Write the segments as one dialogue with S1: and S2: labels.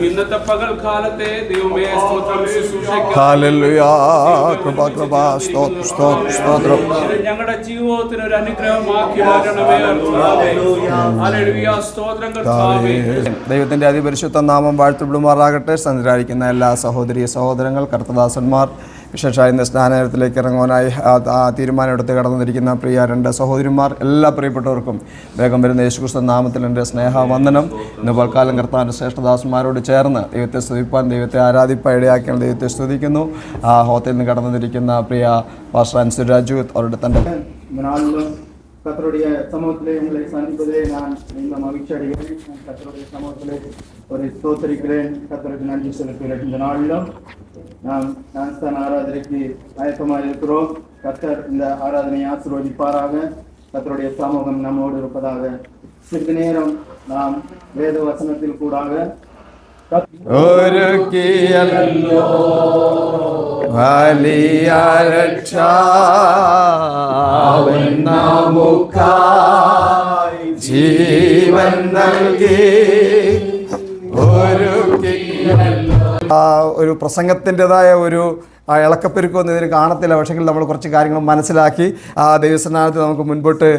S1: ഇന്നത്തെ പകൽക്കാലത്തെ ദൈവമേ സ്തോത്രം ശുശ്രൂഷയ്ക്ക്
S2: ഹല്ലേലൂയ. കൃപ സ്തോത്രം.
S1: ഞങ്ങളുടെ ജീവിതത്തിന് ഒരു അനുഗ്രഹമാക്കി മാറ്റണമേ ഹല്ലേലൂയ. സ്തോത്രം കർത്താവേ.
S2: ദൈവത്തിന്റെ അതിപരിശുദ്ധ നാമം വാഴ്ത്തപ്പെടുമാറാകട്ടെ. സഞ്ചരിക്കുന്ന എല്ലാ സഹോദരി സഹോദരങ്ങൾ, കർത്തദാസന്മാർ, വിശേഷമായി ഇന്ന് സ്നാനത്തിലേക്ക് ഇറങ്ങുവാനായി തീരുമാനമെടുത്ത് കടന്നിരിക്കുന്ന പ്രിയ രണ്ട് സഹോദരിമാർ, എല്ലാ പ്രിയപ്പെട്ടവർക്കും വേഗം വരുന്ന യേശുക്രിസ്തു നാമത്തിൽ എൻ്റെ സ്നേഹവന്ദനം. ഇന്ന് പൽക്കാലം കർത്താവിൻ്റെ ശ്രേഷ്ഠദാസന്മാരോട് ചേർന്ന് ദൈവത്തെ സ്തുതിപ്പാൻ, ദൈവത്തെ ആരാധിപ്പാൻ ഇടയാക്കിയാണ് ദൈവത്തെ സ്തുതിക്കുന്നു. ഹോത്തിൽ നിന്ന് കടന്നിരിക്കുന്ന പ്രിയ പാസ്റ്റർ അൻസു രാജു അവരുടെ തൻ്റെ
S3: கர்த்தருடைய சமூகத்திலே உங்களை சந்திப்பதிலே நான் மிகவும் மகிழ்ச்சி அடைகிறேன். கர்த்தருடைய சமூகத்திலே ஒரு ஸ்தோத்திரிக்கிறேன், கர்த்தருக்கு நன்றி செலுத்துகிறேன். இந்த நாளிலும் நாம் ஞானஸ்தான ஆராதனைக்கு ஆயத்தமாக இருக்கிறோம். கர்த்தர் இந்த ஆராதனையை ஆசீர்வதிப்பாராக. கர்த்தருடைய சமூகம் நம்மோடு இருப்பதாக. சிறிது நேரம் நாம் வேத வசனத்தில் கூடாக
S2: ഒരുക്കിയല്ലോ വലിയ രക്ഷ നമുക്കായി ജീവൻ നൽകി ഒരു പ്രസംഗത്തിൻ്റെതായ ഒരു ഇളക്കപ്പെരുക്കൊന്നും ഇതിന് കാണത്തില്ല. പക്ഷെങ്കിൽ നമ്മൾ കുറച്ച് കാര്യങ്ങൾ മനസ്സിലാക്കി ദൈവസ്നാനത്തിൽ നമുക്ക് മുൻപോട്ട്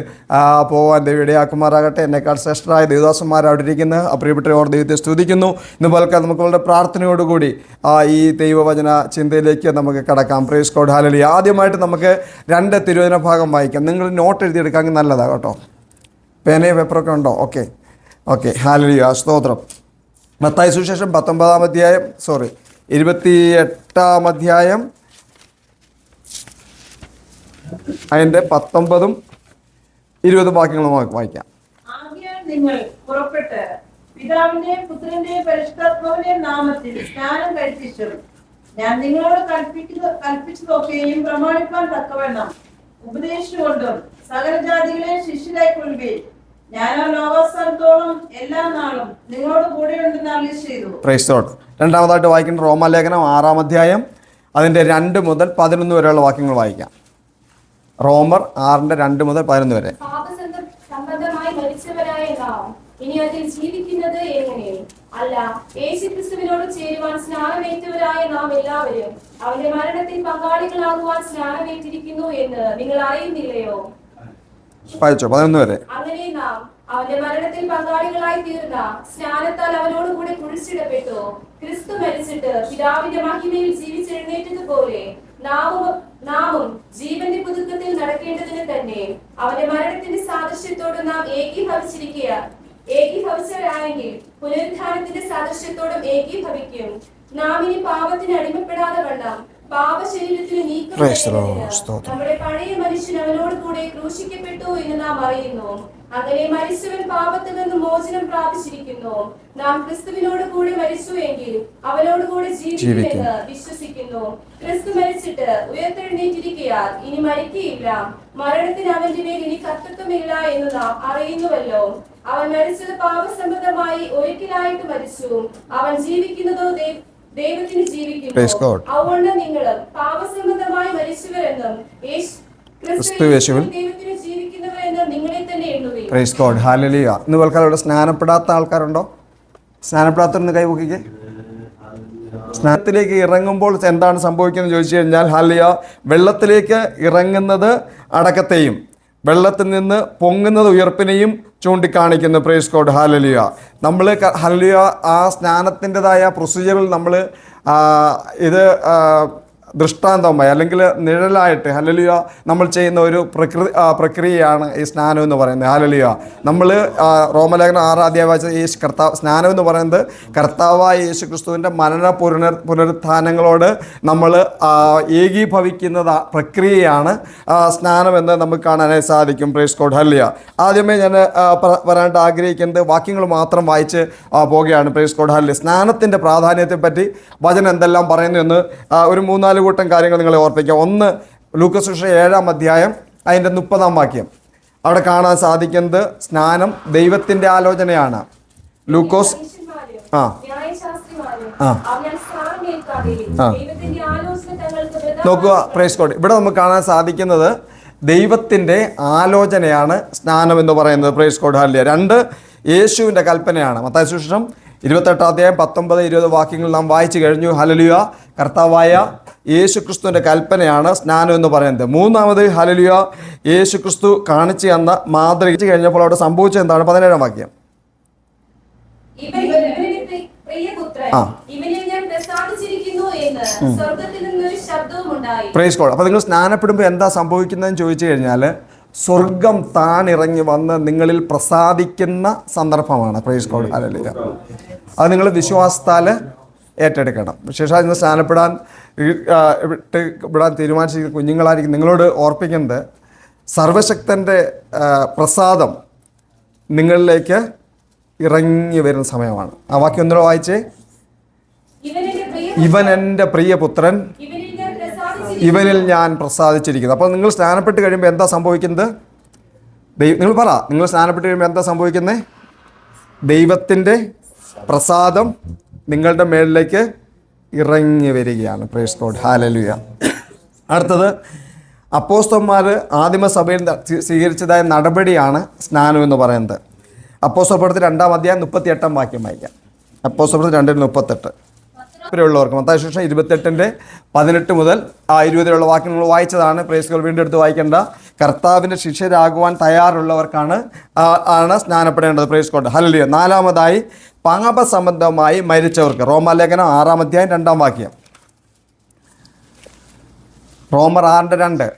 S2: പോകാൻ ദൈവം ഇടയാക്കുമാറാകട്ടെ. എന്നെക്കാൾ ശ്രേഷ്ഠരായ ദേവദാസന്മാർ അവിടെ ഇരിക്കുന്ന പ്രിയപ്പെട്ടവരോട് ദൈവത്തെ സ്തുതിക്കുന്നു. ഇന്ന് പലക്കാൻ നമുക്ക് വളരെ പ്രാർത്ഥനയോടുകൂടി ഈ ദൈവവചന ചിന്തയിലേക്ക് നമുക്ക് കടക്കാം. Price god, hallelujah. ആദ്യമായിട്ട് നമുക്ക് 2 തിരുവചന ഭാഗം വായിക്കാം. നിങ്ങൾ നോട്ട് എഴുതിയെടുക്കാമെങ്കിൽ നല്ലതാണ് കേട്ടോ. പേനയും പേപ്പറൊക്കെ ഉണ്ടോ? ഓക്കെ, ഹല്ലേലൂയ, സ്തോത്രം. മത്തായി സുവിശേഷം 28 അധ്യായം അതിൻ്റെ 19 20 വാക്യങ്ങൾ നമുക്ക് വായിക്കാം.
S4: നിങ്ങൾ പുറപ്പെട്ട് പിതാവിന്റെ പുത്രന്റെ പരിശുദ്ധാത്മാവിന്റെ നാമത്തിൽ സ്നാനം കഴിപ്പിച്ചു ഞാൻ നിങ്ങളോട് കൽപ്പിച്ചതൊക്കെയും പ്രമാണിപ്പാൻ തക്കവണ്ണം ഉപദേശിച്ചുകൊണ്ടും സകല ജാതികളെ ശിഷ്യരായിക്കൊള്ളുകയും ഞാനോ ലോകാവസാനത്തോളം എല്ലാ നാളും നിങ്ങളോട് കൂടെയുണ്ടെന്ന് അരുളി ചെയ്തു.
S2: Praise the Lord. രണ്ടാമതായിട്ട് വായിക്കുന്ന റോമാലേഖനം 6 അധ്യായം അതിൻ്റെ 2 മുതൽ 11 വരെയുള്ള വാക്യങ്ങൾ വായിക്കാം. റോമർ 6 2 മുതൽ 11 വരെ.
S5: സംബന്ധമായി മരിച്ചവരായ നാം ഇനി അതിൽ ജീവിക്കുന്നത് എങ്ങനെ? അല്ല, യേശുക്രിസ്തുവിനോട് ചേരുവാൻ സ്നാനമേറ്റവരായ നാം എല്ലാവരും അവന്റെ മരണത്തിൽ പങ്കാളികളാകുവാൻ സ്നാനമേറ്റിരിക്കുന്നു എന്ന് നിങ്ങൾ അറിയുന്നില്ലയോ?
S2: വായിച്ചോ 11 വരെ.
S5: അങ്ങനെ നാം അവന്റെ മരണത്തിൽ പങ്കാളികളായി തീർന്ന സ്നാനത്താൽ അവനോട് കൂടെ കുഴിച്ചിടപ്പെട്ടു. ക്രിസ്തു മരിച്ചിട്ട് പിതാവിന്റെ മഹിമയിൽ ജീവിച്ചെഴുന്നേറ്റതുപോലെ നാമും ജീവന്റെ പുതുക്കത്തിൽ നടക്കേണ്ടതിന് തന്നെ അവന്റെ മരണത്തിന്റെ സാദൃശ്യത്തോട് നാം ഏകീഭവിച്ചവരായെങ്കിൽ പുനരുത്ഥാനത്തിന്റെ സാദൃശ്യത്തോടും ഏകീഭവിക്കും. നാം ഇനി പാപത്തിന് അടിമപ്പെടാതെ വണ്ണം പാപശരീരത്തിന് നീക്കം നമ്മുടെ പഴയ മനുഷ്യൻ അവനോട് കൂടെ ക്രൂശിക്കപ്പെട്ടു എന്ന് നാം അറിയുന്നു. അങ്ങനെ മരിച്ചവൻ പാപത്തിൽ നിന്ന് മോചനം പ്രാപിച്ചിരിക്കുന്നു. നാം ക്രിസ്തുവിനോട് കൂടെ മരിച്ചു എങ്കിൽ അവനോട് കൂടെ ജീവിക്കുമെന്ന് വിശ്വസിക്കുന്നു. ക്രിസ്തു മരിച്ചിട്ട് ഉയർത്തെഴുന്നേറ്റിരിക്കയാൽ ഇനി മരിക്കുകയില്ല. മരണത്തിന് അവന്റെ മേൽ ഇനി കർത്തൃത്വമില്ല എന്ന് നാം അറിയുന്നുവല്ലോ. അവൻ മരിച്ചത് പാപസംബന്ധമായി ഒരിക്കലായിട്ട് മരിച്ചു. അവൻ ജീവിക്കുന്നതോ ദൈവത്തിന് ജീവിക്കുന്നു. അതുകൊണ്ട് നിങ്ങൾ പാപസംബന്ധമായി മരിച്ചവരെന്നും ക്രിസ്തുയേശുവിൽ ദൈവത്തിന് ജീവിക്കുന്നവരെന്നും നിങ്ങളെ തന്നെ എണ്ണുകയും.
S2: Price god, hallelujah. ഇന്ന് ഇവിടെ സ്നാനപ്പെടാത്ത ആൾക്കാരുണ്ടോ? സ്നാനപ്പെടാത്തവരെന്ന് കൈവക്കിക്കേ. സ്നാനത്തിലേക്ക് ഇറങ്ങുമ്പോൾ എന്താണ് സംഭവിക്കുന്നത് ചോദിച്ചു കഴിഞ്ഞാൽ, ഹല്ലേലൂയ, വെള്ളത്തിലേക്ക് ഇറങ്ങുന്നത് അടക്കത്തെയും വെള്ളത്തിൽ നിന്ന് പൊങ്ങുന്നത് ഉയർപ്പിനെയും ചൂണ്ടിക്കാണിക്കുന്നു. Price god, hallelujah. നമ്മൾ ഹല്ലേലൂയ ആ സ്നാനത്തിൻ്റെതായ പ്രൊസീജിയറിൽ നമ്മൾ ഇത് ദൃഷ്ടാന്തമായി അല്ലെങ്കിൽ നിഴലായിട്ട് ഹല്ലേലൂയ നമ്മൾ ചെയ്യുന്ന ഒരു പ്രക്രിയയാണ് ഈ സ്നാനം എന്ന് പറയുന്നത്. ഹല്ലേലൂയ. നമ്മൾ റോമലേഖനം 6 അധ്യായം വായിച്ച ഈ സ്നാനം എന്ന് പറയുന്നത് കർത്താവായ യേശു ക്രിസ്തുവിൻ്റെ മരണ പുനരുത്ഥാനങ്ങളോട് നമ്മൾ ഏകീഭവിക്കുന്ന പ്രക്രിയയാണ് സ്നാനം എന്ന് നമുക്ക് കാണാനായി സാധിക്കും. Praise god, hallelujah. ആദ്യമേ ഞാൻ പറയാനായിട്ട് ആഗ്രഹിക്കുന്നത് വാക്യങ്ങൾ മാത്രം വായിച്ച് പോവുകയാണ്. Praise god, hallelujah. സ്നാനത്തിൻ്റെ പ്രാധാന്യത്തെപ്പറ്റി വചനം എന്തെല്ലാം പറയുന്നു എന്ന് ഒരു 3-4 കൂട്ടം കാര്യങ്ങൾ നിങ്ങളെ ഓർപ്പിക്കാം. ഒന്ന്, ലൂക്കോസ് സുവിശേഷം 7 അധ്യായം അതിൻ്റെ 30 വാക്യം. അവിടെ കാണാൻ സാധിക്കുന്നത് സ്നാനം ദൈവത്തിൻ്റെ ആലോചനയാണ്. ലൂക്കോസ് നോക്കുക. Praise God. ഇവിടെ നമുക്ക് കാണാൻ സാധിക്കുന്നത് ദൈവത്തിൻ്റെ ആലോചനയാണ് സ്നാനം എന്ന് പറയുന്നത്. Price god, hallelujah. 2, യേശുവിൻ്റെ കൽപ്പനയാണ്. മത്തായി സുവിശേഷം 28 അധ്യായം 19-20 വാക്യങ്ങൾ നാം വായിച്ചു കഴിഞ്ഞു. ഹല്ലേലൂയ. കർത്താവായ യേശു ക്രിസ്തുവിൻ്റെ കൽപ്പനയാണ് സ്നാനം എന്ന് പറയുന്നത്. മൂന്നാമത് ഹല്ലേലൂയ, യേശു ക്രിസ്തു കാണിച്ചു തന്ന മാതൃക കഴിഞ്ഞപ്പോൾ അവിടെ സംഭവിച്ചത് എന്താണ്? 17-ാം വാക്യം. Praise God. അപ്പോൾ നിങ്ങൾ സ്നാനപ്പെടുമ്പോൾ എന്താ സംഭവിക്കുന്നതെന്ന് ചോദിച്ചു കഴിഞ്ഞാൽ സ്വർഗം താൻ ഇറങ്ങി വന്ന് നിങ്ങളിൽ പ്രസാദിക്കുന്ന സന്ദർഭമാണ്. Price god. ഹല്ലേലൂയ. അത് നിങ്ങൾ വിശ്വാസത്താൽ ഏറ്റെടുക്കണം. വിശേഷം ഇന്ന് സ്നാനപ്പെടാൻ വിടാൻ തീരുമാനിച്ചിരിക്കുന്ന കുഞ്ഞുങ്ങളായിരിക്കും നിങ്ങളോട് ഓർപ്പിക്കുന്നത് സർവശക്തൻ്റെ പ്രസാദം നിങ്ങളിലേക്ക് ഇറങ്ങി വരുന്ന സമയമാണ്. ആ വാക്യം ഒന്നുകൂടെ വായിച്ചേ. ഇവൻ എൻ്റെ പ്രിയപുത്രൻ, ഇവനിൽ ഞാൻ പ്രസാദിച്ചിരിക്കുന്നു. അപ്പോൾ നിങ്ങൾ സ്നാനപ്പെട്ട് കഴിയുമ്പോൾ എന്താ സംഭവിക്കുന്നത്? നിങ്ങൾ പറ, നിങ്ങൾ സ്നാനപ്പെട്ട് കഴിയുമ്പോൾ എന്താ സംഭവിക്കുന്നത്? ദൈവത്തിൻ്റെ പ്രസാദം നിങ്ങളുടെ മേളിലേക്ക് ഇറങ്ങി വരികയാണ്. Price god. ഹല്ലേലൂയ. അടുത്തത് അപ്പോസ്തലന്മാർ ആദിമസഭയിൽ സ്വീകരിച്ചതായ നടപടിയാണ് സ്നാനം എന്ന് പറയുന്നത്. അപ്പോസ്തലപ്രവൃത്തി 2-ാം അധ്യായം 38-ാം വാക്യം വായിക്കാം. അപ്പോസ്തലപ്രവൃത്തി 2:38 ഉള്ളവർക്ക്. മത്തായി സുവിശേഷം 28-18 മുതൽ 20 വാക്യം നമ്മൾ വായിച്ചതാണ്. Praise God. വീണ്ടും എടുത്ത് വായിക്കേണ്ട. കർത്താവിൻ്റെ ശിഷ്യരാകുവാൻ തയ്യാറുള്ളവർക്കാണ് സ്നാനപ്പെടേണ്ടത്. Praise god. ഹല്ലേലൂയ. നാലാമതായി പാപസംബന്ധമായി മരിച്ചവർക്ക്. റോമാലേഖനം 6-ാം അധ്യായം 2-ാം വാക്യം. റോമർ 6:2.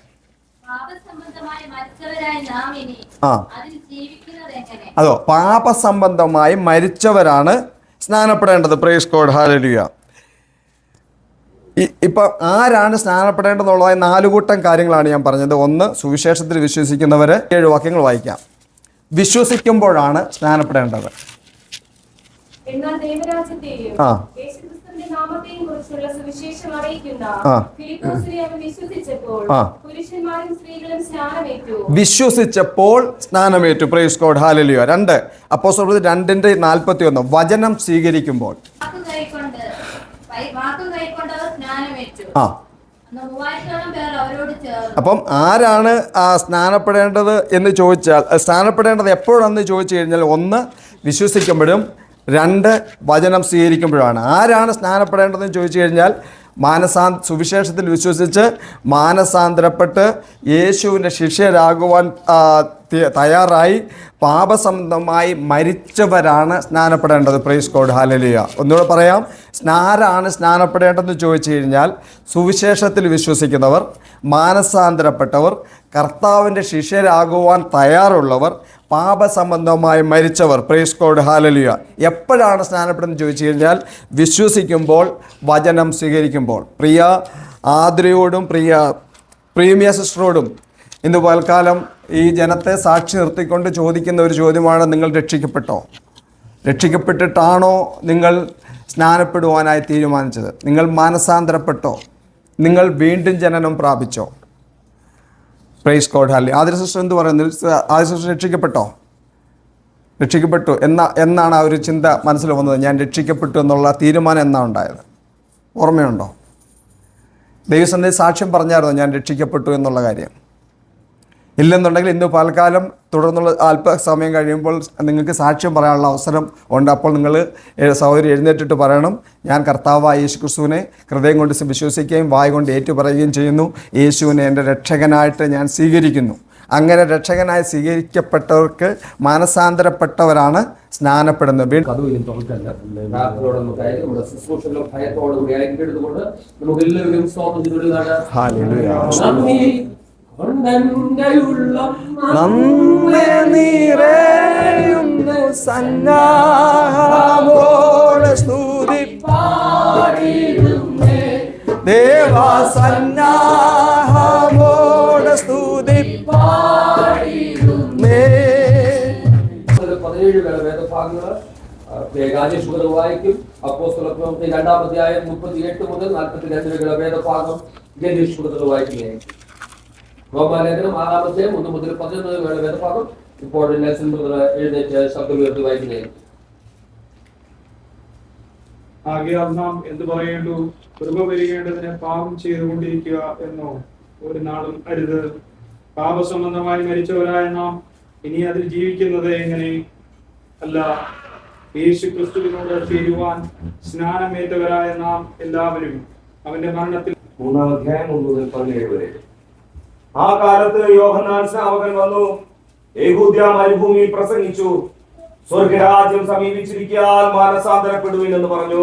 S2: അതോ പാപസംബന്ധമായി മരിച്ചവരാണ് സ്നാനപ്പെടേണ്ടത്. Praise god. ഹല്ലേലൂയ. ഇപ്പം ആരാണ് സ്നാനപ്പെടേണ്ടതെന്നുള്ളതായ 4 കൂട്ടം കാര്യങ്ങളാണ് ഞാൻ പറഞ്ഞത്. ഒന്ന്, സുവിശേഷത്തിൽ വിശ്വസിക്കുന്നവർ. 7 വാക്യങ്ങൾ വായിക്കാം. വിശ്വസിക്കുമ്പോഴാണ് സ്നാനപ്പെടേണ്ടത്.
S5: എന്നാൽ ദൈവരാജ്യത്തെയും യേശുക്രിസ്തുവിന്റെ നാമത്തെയും കുറിച്ചുള്ള സുവിശേഷം അറിയിക്കുന്ന ഫിലിപ്പോസിനെ അവൻ വിശ്വസിച്ചപ്പോൾ പുരുഷന്മാരും സ്ത്രീകളും സ്നാനമേറ്റു.
S2: വിശ്വസിച്ചപ്പോൾ സ്നാനമേറ്റു. Praise god. ഹല്ലേലൂയ. 2 അപ്പോസ്തലപ്രവൃത്തി 2:41 വചനം സ്വീകരിക്കുമ്പോൾ. അപ്പം ആരാണ് സ്നാനപ്പെടേണ്ടത് എന്ന് ചോദിച്ചാൽ, സ്നാനപ്പെടേണ്ടത് എപ്പോഴാണെന്ന് ചോദിച്ചു കഴിഞ്ഞാൽ 1 വിശ്വസിക്കുമ്പോഴും 2 വചനം സ്വീകരിക്കുമ്പോഴാണ്. ആരാണ് സ്നാനപ്പെടേണ്ടതെന്ന് ചോദിച്ചു കഴിഞ്ഞാൽ സുവിശേഷത്തിൽ വിശ്വസിച്ച് മാനസാന്തരപ്പെട്ട് യേശുവിൻ്റെ ശിഷ്യരാകുവാൻ തയ്യാറായി പാപസംബന്ധമായി മരിച്ചവരാണ് സ്നാനപ്പെടേണ്ടത്. Praise god. ഹല്ലേലൂയ. ഒന്നുകൂടെ പറയാം. ആരാണ് സ്നാനപ്പെടേണ്ടതെന്ന് ചോദിച്ചു കഴിഞ്ഞാൽ സുവിശേഷത്തിൽ വിശ്വസിക്കുന്നവർ, മാനസാന്തരപ്പെട്ടവർ, കർത്താവിൻ്റെ ശിഷ്യരാകുവാൻ തയ്യാറുള്ളവർ, പാപസംബന്ധമായി മരിച്ചവർ. Price god. ഹല്ലേലൂയ. എപ്പോഴാണ് സ്നാനപ്പെടുന്നത് ചോദിച്ചു കഴിഞ്ഞാൽ വിശ്വസിക്കുമ്പോൾ, വചനം സ്വീകരിക്കുമ്പോൾ. പ്രിയ ആദ്രയോടും പ്രീമിയ സിസ്റ്ററോടും ഇന്ന് പൽക്കാലം ഈ ജനത്തെ സാക്ഷി നിർത്തിക്കൊണ്ട് ചോദിക്കുന്ന ഒരു ചോദ്യമാണ്: നിങ്ങൾ രക്ഷിക്കപ്പെട്ടോ? രക്ഷിക്കപ്പെട്ടിട്ടാണോ നിങ്ങൾ സ്നാനപ്പെടുവാനായി തീരുമാനിച്ചത്? നിങ്ങൾ മാനസാന്തരപ്പെട്ടോ? നിങ്ങൾ വീണ്ടും ജനനം പ്രാപിച്ചോ? Praise god. ഹല്ലേലൂയ. ആദ്യ സിസ്റ്റർ എന്ത് പറയുന്നത്? ആദ്യ സിസ്റ്റർ രക്ഷിക്കപ്പെട്ടോ? രക്ഷിക്കപ്പെട്ടു എന്നാണ് ആ ഒരു ചിന്ത മനസ്സിൽ വന്നത്. ഞാൻ രക്ഷിക്കപ്പെട്ടു എന്നുള്ള തീരുമാനം എന്നാണ് ഉണ്ടായത്? ഓർമ്മയുണ്ടോ? ദൈവസന്നിധി സാക്ഷ്യം പറഞ്ഞായിരുന്നു ഞാൻ രക്ഷിക്കപ്പെട്ടു എന്നുള്ള കാര്യം? ഇല്ലെന്നുണ്ടെങ്കിൽ ഇന്ന് പൽക്കാലം തുടർന്നുള്ള അല്പസമയം കഴിയുമ്പോൾ നിങ്ങൾക്ക് സാക്ഷ്യം പറയാനുള്ള അവസരം ഉണ്ട്. അപ്പോൾ നിങ്ങൾ സഹോദരി എഴുന്നേറ്റിട്ട് പറയണം: ഞാൻ കർത്താവായ യേശു ക്രിസ്തുവിനെ ഹൃദയം കൊണ്ട് വിശ്വസിക്കുകയും വായ കൊണ്ട് ഏറ്റുപറയുകയും ചെയ്യുന്നു. യേശുവിനെ എൻ്റെ രക്ഷകനായിട്ട് ഞാൻ സ്വീകരിക്കുന്നു. അങ്ങനെ രക്ഷകനായി സ്വീകരിക്കപ്പെട്ടവർക്ക്, മാനസാന്തരപ്പെട്ടവരാണ് സ്നാനപ്പെടുന്നത്. നന്ദിയുള്ളു സന്നാഹമോടെ സ്തുതി ദേവാ, സന്നാഹമോടെ സ്തുതി
S6: 17 വേദഭാഗങ്ങൾ രാജേഷ് വായിക്കും. അപ്പോസ്തലപ്രവൃത്തി 2-ാം അധ്യായം 38 മുതൽ 42 വേദഭാഗം ജനീഷ് വായിക്കുകയായിരിക്കും. റോമാലേഖനം 6-ാം അധ്യായം 1 മുതൽ 11 വേദഭാഗം ഇപ്പോൾ നെൽസൺ എഴുന്നേറ്റ് ശബ്ദം ഉയർത്തി വായിക്കുകയായിരിക്കും.
S7: ആകയാൽ നാം എന്ത് പറയേണ്ടു? കൃപ വരികേണ്ടതിന് പാപം ചെയ്തുകൊണ്ടിരിക്കുക എന്നോ ഒരു നാളും അരുത്. പാപസംബന്ധമായി മരിച്ചവരായ നാം ഇനി അതിൽ ജീവിക്കുന്നത് എങ്ങനെ? അല്ല, യേശു ക്രിസ്തുവിനോട് ചേരുവാൻ സ്നാനമേറ്റവരായ നാം എല്ലാവരും അവന്റെ മരണത്തിൽ
S6: 3-ാം അധ്യായം 1 മുതൽ 17 വരെ.
S8: ആ കാലത്ത് യോഹന്നാൻ സ്നാപകൻ വന്നു, യഹൂദ്യ മരുഭൂമിയിൽ പ്രസംഗിച്ചു, സ്വർഗരാജ്യം സമീപിച്ചിരിക്കാൻ മാനസാന്തരപ്പെടുവിൻ എന്ന് പറഞ്ഞു.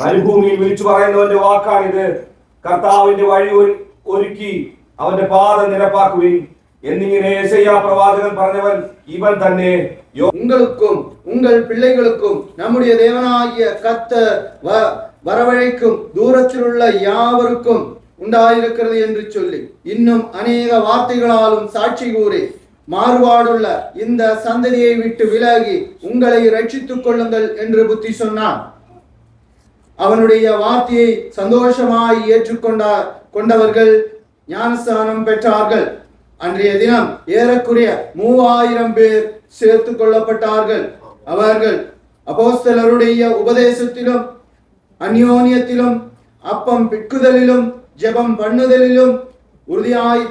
S8: മരുഭൂമിയിൽ വിളിച്ചു പറയുന്നവന്റെ വാക്കാണിത്, കർത്താവിന്റെ വഴി ഒരുക്കി അവന്റെ പാത നിരപ്പാക്കുവിൻ എന്നിങ്ങനെ യെശയ്യാ പ്രവാചകൻ പറഞ്ഞവൻ ഇവൻ തന്നെ.
S3: உங்களுக்கும் உங்கள் பிள்ளைகளுக்கும் நம்முடைய தேவனாகிய கர்த்தர் வரவழைக்கும் தூரத்தில் உள்ள யாவருக்கும் உண்டாயிருக்கிறது என்று சொல்லி இன்னும் அநேக வார்த்தைகளாலும் சாட்சி கூறி மாறுபாடுள்ள இந்த சந்ததியை விட்டு விலகி உங்களை ரட்சித்துக் கொள்ளுங்கள் என்று புத்தி சொன்னான். அவனுடைய வார்த்தையை சந்தோஷமாய் ஏற்றுக்கொண்டவர்கள் ஞானஸ்நானம் பெற்றார்கள். அன்றைய தினம் ஏறக்குறைய 3000 பேர் சேர்த்துக் கொள்ளப்பட்டார்கள். அவர்கள் அப்போஸ்தலருடைய உபதேசத்திலும் அந்யோன்யத்திலும் அப்பம் பிட்குதலிலும் ஜெபம் பண்ணுதலிலும் உறுதியாய்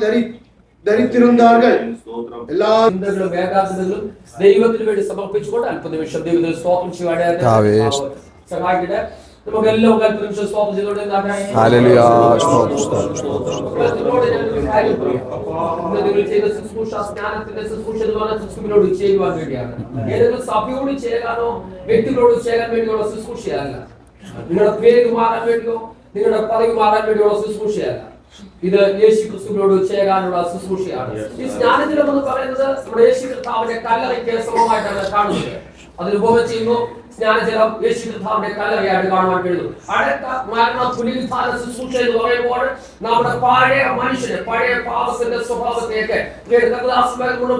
S3: ധരിച്ചിരുന്നാர்கள். എല്ലാ
S6: വേദാന്തങ്ങളിലും ദൈവത്തിന് വേണ്ടി സമർപ്പിച്ചുകൊണ്ട് അല്പനിമിഷം ദൈവത്തിന് സ്തോത്രം ചെയ്യുവാനായിട്ട് സഹായിക്കട്ടെ. നമുക്കെല്ലാം അല്പനിമിഷം സ്തോത്രം ചെയ്തുകൊണ്ട്
S2: ഹല്ലേലൂയ.
S6: നിങ്ങൾ ചെയ്ത ശുശ്രൂഷ സ്നാനത്തിന്റെ ശുശ്രൂഷ എന്ന് പറഞ്ഞ ക്രിസ്തുവിനോട് ചെയ്യുവാൻ വേണ്ടിയാണ്. ഏതെങ്കിലും സഭയോട് ചെയ്യാനോ വ്യക്തികളോട് ചെയ്യാൻ വേണ്ടിയുള്ള ശുശ്രൂഷയല്ല. നിങ്ങളുടെ പേര് മാറാൻ വേണ്ടിയോ നിങ്ങളുടെ പദവി മാറാൻ വേണ്ടിയുള്ള ശുശ്രൂഷയല്ല. ഇത് യേശു ക്രിസ്തുവിനോട് ചെയ്യാനുള്ള ശുശ്രൂഷയാണ്. ഈ സ്നാനജലം എന്ന് പറയുന്നത് നമ്മുടെ യേശു കർത്താവിന്റെ കല്ലറയ്ക്ക് സമമായിട്ടാണ് കാണുന്നത്. അതിന് ഉപമ ചെയ്യുന്നു. സ്നാനജലം യേശു കർത്താവിന്റെ കല്ലറയായിട്ട് കാണുവാൻ കഴിയുന്നു. അടുത്ത മരണ പുനരുത്ഥാന ശുശ്രൂഷ എന്ന് പറയുമ്പോൾ നമ്മുടെ പഴയ മനുഷ്യന് പഴയ പാപത്തിന്റെ സ്വഭാവത്തെയൊക്കെ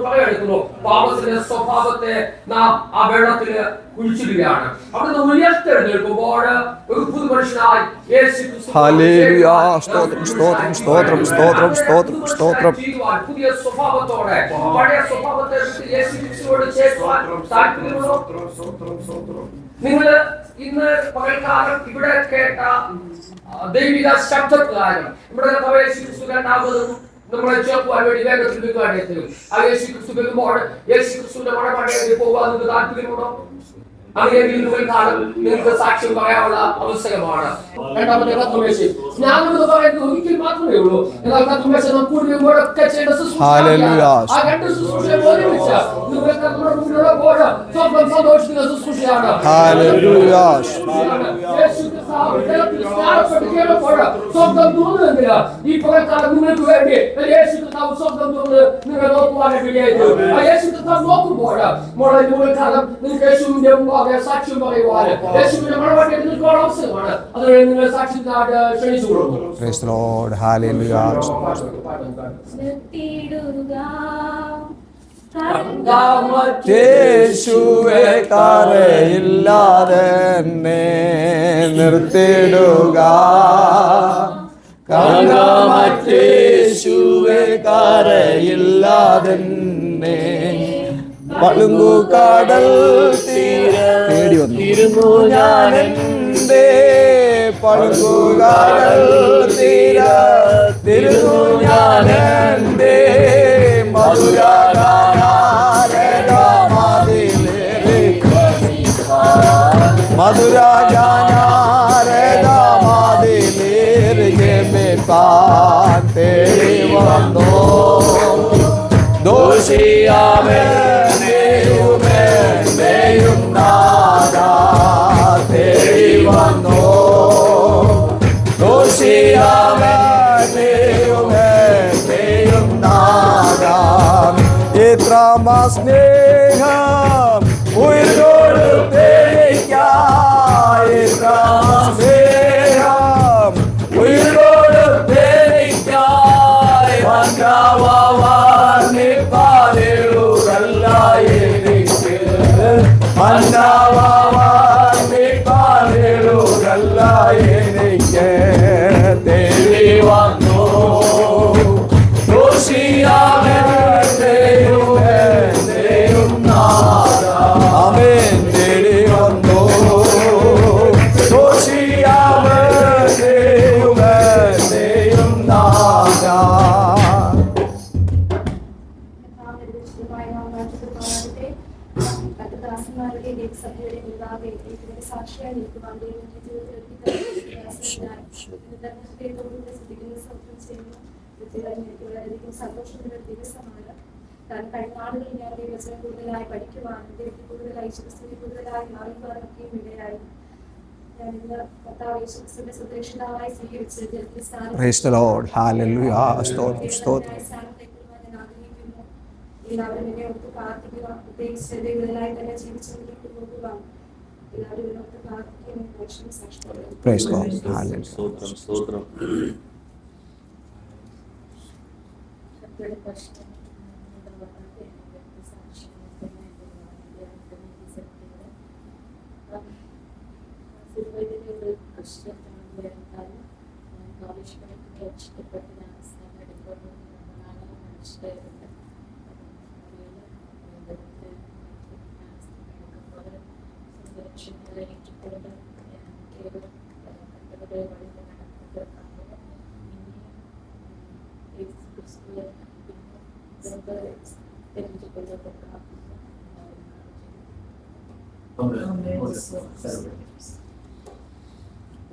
S6: പറയെടുക്കുന്നു. പാപത്തിന്റെ സ്വഭാവത്തെ നാം ആ വെള്ളത്തിൽ കുഴിച്ചിടുകയാണ്. അവിടെ ഉയർത്തെഴുന്നേൽക്കുമ്പോൾ ഒരു പുതു മനുഷ്യനായി യേശു ക്രിസ്തു പുതിയ സ്വഭാവത്തോടെ പഴയ സ്വഭാവത്തെ യേശു ക്രിസ്തുവോട് ചേർക്കുവാൻ താല്പര്യമുള്ളൂ. നിങ്ങൾ ഇന്ന് പകൽക്കാലം ഇവിടെ കേട്ട ദൈവിക ശബ്ദപ്രകാരം ഇവിടെ യേശു ക്രിസ്തു രണ്ടാമതും നമ്മളെ ചേർക്കുവാൻ വേണ്ടി വേഗത്തിൽ വിൽക്കുവാനായിട്ട് ആ യേശു ക്രിസ്തു വെക്കുമ്പോൾ യേശു ക്രിസ്തുവിന്റെ മടപാടിലേക്ക് പോകാൻ നിങ്ങൾക്ക് താല്പര്യമുണ്ടോ? അങ്ങനെയെങ്കിൽ കാലം നിങ്ങൾക്ക് സാക്ഷ്യം പറയാനുള്ള അവസരമാണ്. രണ്ടാമത്തെ കർത്തൃമേശ് സ്നാനം എന്ന് പറയുന്നത് ഒരിക്കൽ മാത്രമേ ഉള്ളൂ. എന്നാൽ കർത്തൃമേശ് നാം പൂർവ്വങ്ങളൊക്കെ ചെയ്ത ശുശ്രൂഷ ആ രണ്ട് ശുശ്രൂഷയെ ഒരുമിച്ച് നിങ്ങൾക്ക് നമ്മുടെ മുന്നിലുള്ളപ്പോൾ സ്വന്തം സന്തോഷിക്കുന്ന ശുശ്രൂഷയാണ്. സ്വന്തം തോന്നുന്നില്ല ഈ പകൽക്കാലം നിങ്ങൾക്ക് വേണ്ടി യേശു കർത്താവ് സ്വന്തം തോന്നുന്നത് നിങ്ങൾ നോക്കുവാനായിട്ട് വേണ്ടിയായിരുന്നു. ആ യേശു കർത്താവ് നോക്കുമ്പോൾ മോളെ പകൽക്കാലം നിങ്ങൾക്ക് യേശുവിന്റെ സാക്ഷ്യം പറയുവാൻ യേശുവിന്റെ മടപാടി നിൽക്കുവാൻ അവസരമാണ്. അതിനുവേണ്ടി നിങ്ങൾ സാക്ഷ്യത്തിനായിട്ട് ക്ഷണിച്ചു കൊടുക്കുന്നു.
S2: യേശുവേ കരയില്ലാതെ നിർത്തിടുക, യേശുവേ കരയില്ലാതെ പളുങ്കുകടൽ തേടി വന്നിരുന്നു ഞാനെന്റെ പളുങ്കുകടൽ തീരത്തിരുന്നു ഞാനെന്റെ തേടി വന്നോ ദോഷിയാമേയും നാദാ തേടി വന്നോ ദോഷിയാമേയും നാദാ എത്ര സ്നേഹം ഉയർന്നോട് തേടിക്കായി എത്ര സ്നേഹം ഉയർന്നോട് തേടിക്കായി എനിക്ക് തേടി വന്നു ആമേൻ തേടി വന്നു
S5: സഭയുടെ മുൻപാകെ ഇതിന്റെ സാക്ഷിയായി നിൽക്കുവാൻ ദൈവത്തിന്റെ ജീവിതത്തിൽ ശ്രദ്ധിക്കുന്ന സൗഖ്യം ചെയ്യുന്നു. എനിക്ക് വളരെയധികം സന്തോഷമുള്ള ഒരു ദിവസമാണ്. കാരണം കഴിഞ്ഞ നാളുകളിൽ ഞാൻ ദൈവവചനം കൂടുതലായി പഠിക്കുവാനും ദൈവത്തെ കൂടുതലായി യേശുക്രിസ്തുവിനെ കൂടുതലായി അറിയുവാനൊക്കെയും ഇടയായി. ഞാൻ ഇന്ന് കർത്താവ് യേശുക്രിസ്തുവിനെ സുരക്ഷിതമായി സ്വീകരിച്ച് ജലത്തിൽ സ്നാനം എല്ലാവരും എന്നെ ഓർത്ത് പ്രാർത്ഥിക്കുക. പ്രത്യേകിച്ച് ദൈവത്തിനായി തന്നെ ജീവിച്ചുകൊണ്ടിരിക്കും പോകുവാൻ എല്ലാവരും ഇതിനോർത്ത് പ്രാർത്ഥിക്കുകയും ദൈവം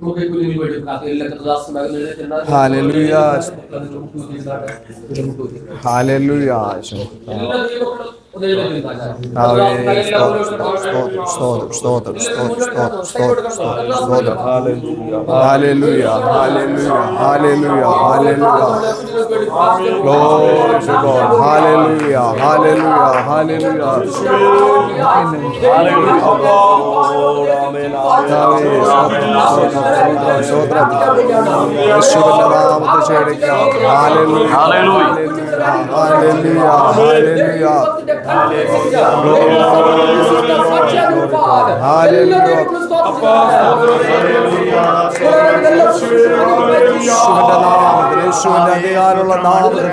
S6: നമുക്ക് കുഞ്ഞുങ്ങൾക്ക് വേണ്ടി പ്രാർത്ഥിക്കാം. എല്ലാ കർത്താദാസന്മാരും എഴുന്നേറ്റിരുന്നാൽ
S2: ഹല്ലേലൂയ. ഹല്ലേലൂയ.
S6: എല്ലാ ദൈവമക്കളും ഒന്ന് എഴുന്നേറ്റിരുന്നാൽ
S2: Hallelujah, hallelujah, hallelujah, hallelujah. Glory to God. Hallelujah, hallelujah, hallelujah. യേശുവിന്റെ നാമത്തിൽ ക്ഷണിക്കാം. Hallelujah, hallelujah, hallelujah. യേശുവിന്റെ അധികാരമുള്ള നാമത്തിൽ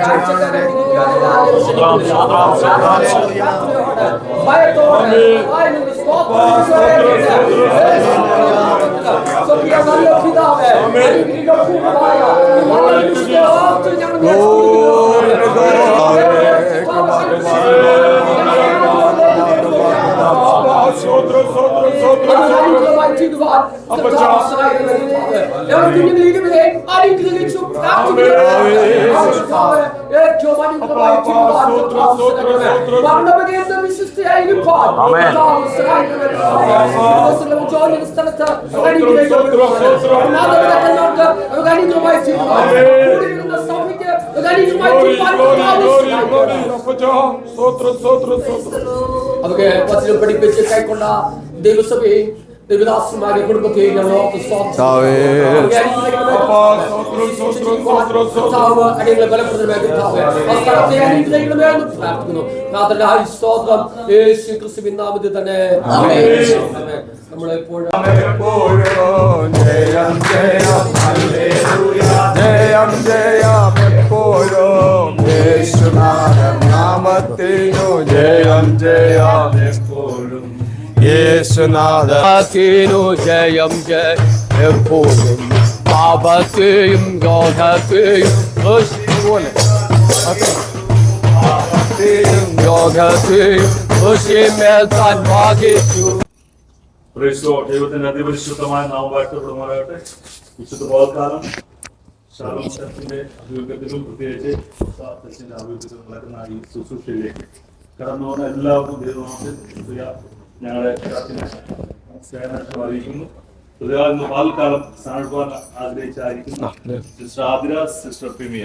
S6: അതൊക്കെ വചനം പഠിപ്പിച്ച് കൈക്കൊണ്ട ദൈവസഭയെ ദൈവദാസന്മാരെ കുടുംബത്തെയും ഞങ്ങൾ പ്രാർത്ഥിക്കുന്നു. സ്തോത്രം യേശുക്രിസ്തുവിൻ നാമത്തിൽ തന്നെ. നമ്മളെപ്പോഴും
S2: ജയം ജയം ജയം ജയം എപ്പോഴും യേശുനാഥൻ നാമത്തിനു ജയം ജയം എപ്പോഴും യേശുനാഥനു ജയം ജയം എപ്പോഴും പാപത്തെയും രോഗത്തെയും
S9: ദൈവത്തിന്റെ അതിപരിശുദ്ധമായ നാമം വാഴ്ത്തപ്പെടുമാറാകട്ടെ. വിശുദ്ധ പകൽക്കാലം ശാലോമത്തിന്റെ അഭിമുഖത്തിലും പ്രത്യേകിച്ച് അഭിമുഖത്തിലും നടക്കുന്ന ഈ ശുശ്രൂഷയിലേക്ക് കടന്നു വന്ന എല്ലാവർക്കും ദൈവനാമത്തിൽ ഞങ്ങളെ സേവനം അറിയിക്കുന്നു. ഇന്ന് പകൽക്കാലം സ്ഥാനപ്പെടുവാൻ ആഗ്രഹിച്ചായിരിക്കുന്നു സിസ്റ്റർ ആതിര, സിസ്റ്റർ പിമിയ.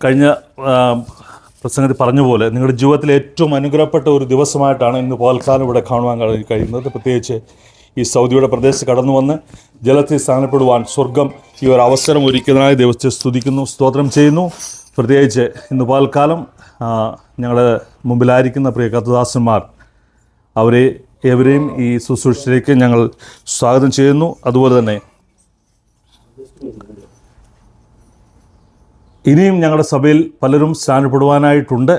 S9: കഴിഞ്ഞ പ്രസംഗത്തിൽ പറഞ്ഞ പോലെ നിങ്ങളുടെ ജീവിതത്തിലെ ഏറ്റവും അനുഗ്രഹപ്പെട്ട ഒരു ദിവസമായിട്ടാണ് ഇന്ന് പകൽക്കാലം ഇവിടെ കാണുവാൻ കഴിയുന്നത്. പ്രത്യേകിച്ച് ഈ സൗദിയുടെ പ്രദേശത്ത് കടന്നു വന്ന് ജലത്തിൽ സ്ഥാനപ്പെടുവാൻ സ്വർഗം ഈ ഒരു അവസരം ഒരുക്കുന്നതിനായി ദൈവത്തെ സ്തുതിക്കുന്നു, സ്തോത്രം ചെയ്യുന്നു. പ്രത്യേകിച്ച് ഇന്ന് പകൽക്കാലം ഞങ്ങളുടെ മുമ്പിലായിരിക്കുന്ന പ്രിയ കർത്തദാസന്മാർ അവരെ ഏവരെയും ഈ ശുശ്രൂഷയിലേക്ക് ഞങ്ങൾ സ്വാഗതം ചെയ്യുന്നു. അതുപോലെ തന്നെ ഇനിയും ഞങ്ങളുടെ സഭയിൽ പലരും സ്ഥാനപ്പെടുവാനായിട്ടുണ്ട്.